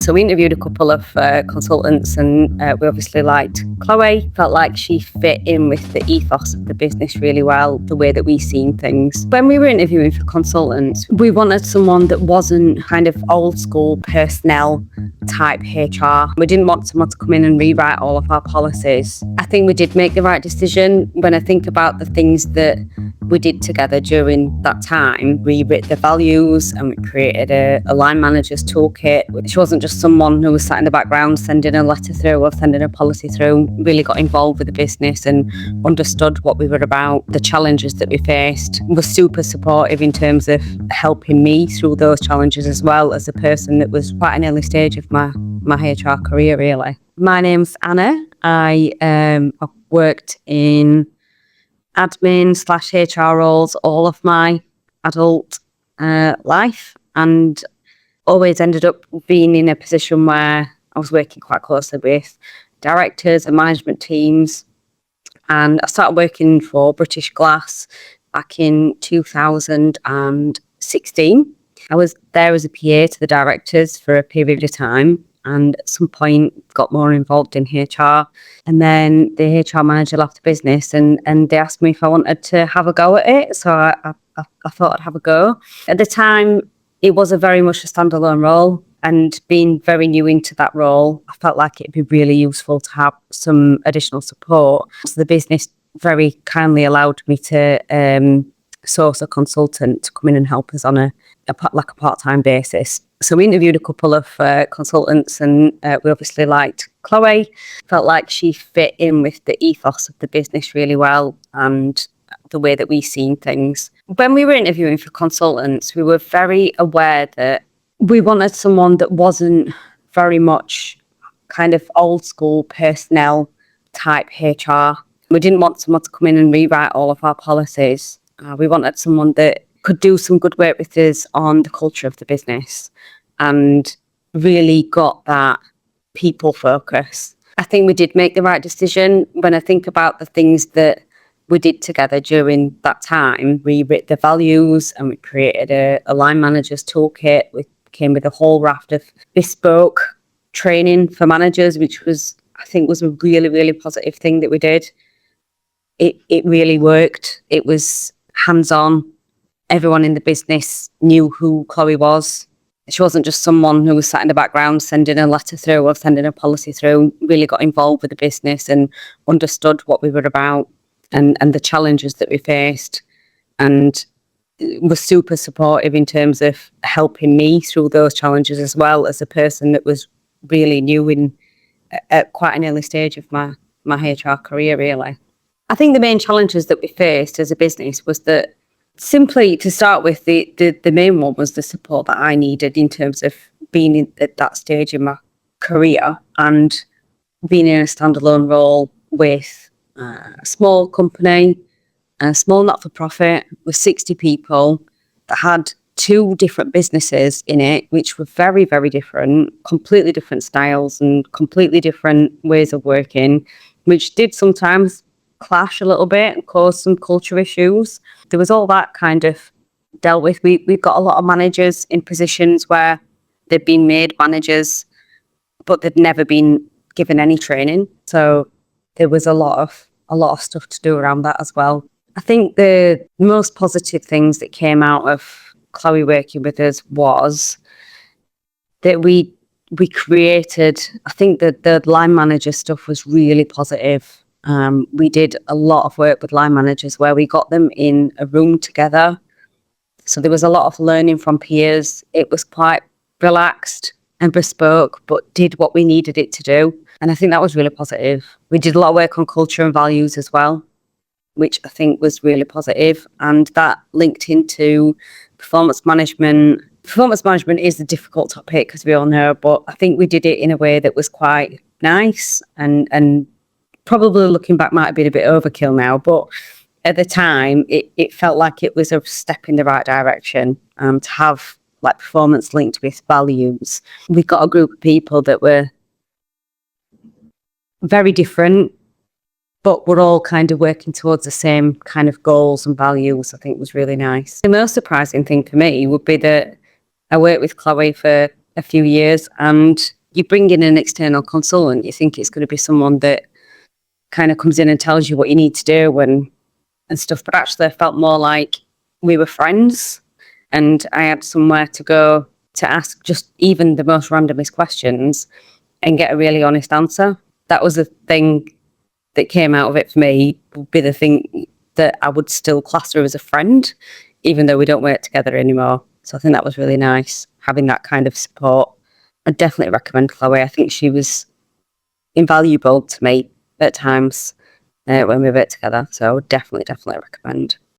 So we interviewed a couple of consultants, and we obviously liked Chloe. Felt like she fit in with the ethos of the business really well, the way that we seen things. When we were interviewing for consultants, we wanted someone that wasn't kind of old school personnel type HR. We didn't want someone to come in and rewrite all of our policies. I think we did make the right decision. When I think about the things that we did together during that time, we wrote the values and we created a line manager's toolkit. She wasn't just someone who was sat in the background sending a letter through or sending a policy through, really got involved with the business and understood what we were about, the challenges that we faced, was super supportive in terms of helping me through those challenges as well, as a person that was quite an early stage of my HR career, really. My name's Anna. I've worked in admin/HR roles all of my adult life, and always ended up being in a position where I was working quite closely with directors and management teams. And I started working for British Glass back in 2016. I was there as a PA to the directors for a period of time, and at some point got more involved in HR. And then the HR manager left the business, and they asked me if I wanted to have a go at it. So I thought I'd have a go. At the time, it was a very much a standalone role, and being very new into that role, I felt like it'd be really useful to have some additional support. So the business very kindly allowed me to source a consultant to come in and help us on a part-time basis. So we interviewed a couple of consultants, and we obviously liked Chloe. Felt like she fit in with the ethos of the business really well and the way that we seen things. When we were interviewing for consultants, we were very aware that we wanted someone that wasn't very much kind of old school personnel type HR. We didn't want someone to come in and rewrite all of our policies. We wanted someone that could do some good work with us on the culture of the business and really got that people focus. I think we did make the right decision. When I think about the things that we did together during that time, we wrote the values and we created a line manager's toolkit. We came with a whole raft of bespoke training for managers, which was, I think, was a really, really positive thing that we did. It really worked. It was hands-on. Everyone in the business knew who Chloe was. She wasn't just someone who was sat in the background sending a letter through or sending a policy through, really got involved with the business and understood what we were about and the challenges that we faced, and was super supportive in terms of helping me through those challenges as well, as a person that was really new at quite an early stage of my HR career, really. I think the main challenges that we faced as a business was that, simply to start with, the main one was the support that I needed in terms of being at that stage in my career and being in a standalone role with a small company, a small not-for-profit with 60 people that had two different businesses in it, which were very, very different, completely different styles and completely different ways of working, which did sometimes clash a little bit and cause some culture issues. There was all that kind of dealt with. We've got a lot of managers in positions where they've been made managers, but they'd never been given any training. So there was a lot of stuff to do around that as well. I think the most positive things that came out of Chloe working with us was that we created, I think that the line manager stuff was really positive. We did a lot of work with line managers where we got them in a room together. So there was a lot of learning from peers. It was quite relaxed and bespoke, but did what we needed it to do. And I think that was really positive. We did a lot of work on culture and values as well, which I think was really positive. And that linked into performance management. Performance management is a difficult topic, as we all know, but I think we did it in a way that was quite nice and probably looking back might have been a bit overkill now, but at the time it felt like it was a step in the right direction to have like performance linked with values. We got a group of people that were very different, but we're all kind of working towards the same kind of goals and values. I think was really nice. The most surprising thing for me would be that I worked with Chloe for a few years, and you bring in an external consultant, you think it's going to be someone that kind of comes in and tells you what you need to do and stuff. But actually, I felt more like we were friends, and I had somewhere to go to ask just even the most randomest questions and get a really honest answer. That was the thing that came out of it for me, would be the thing that I would still class her as a friend, even though we don't work together anymore. So I think that was really nice, having that kind of support. I definitely recommend Chloe. I think she was invaluable to me at times when we worked together. So I would definitely recommend.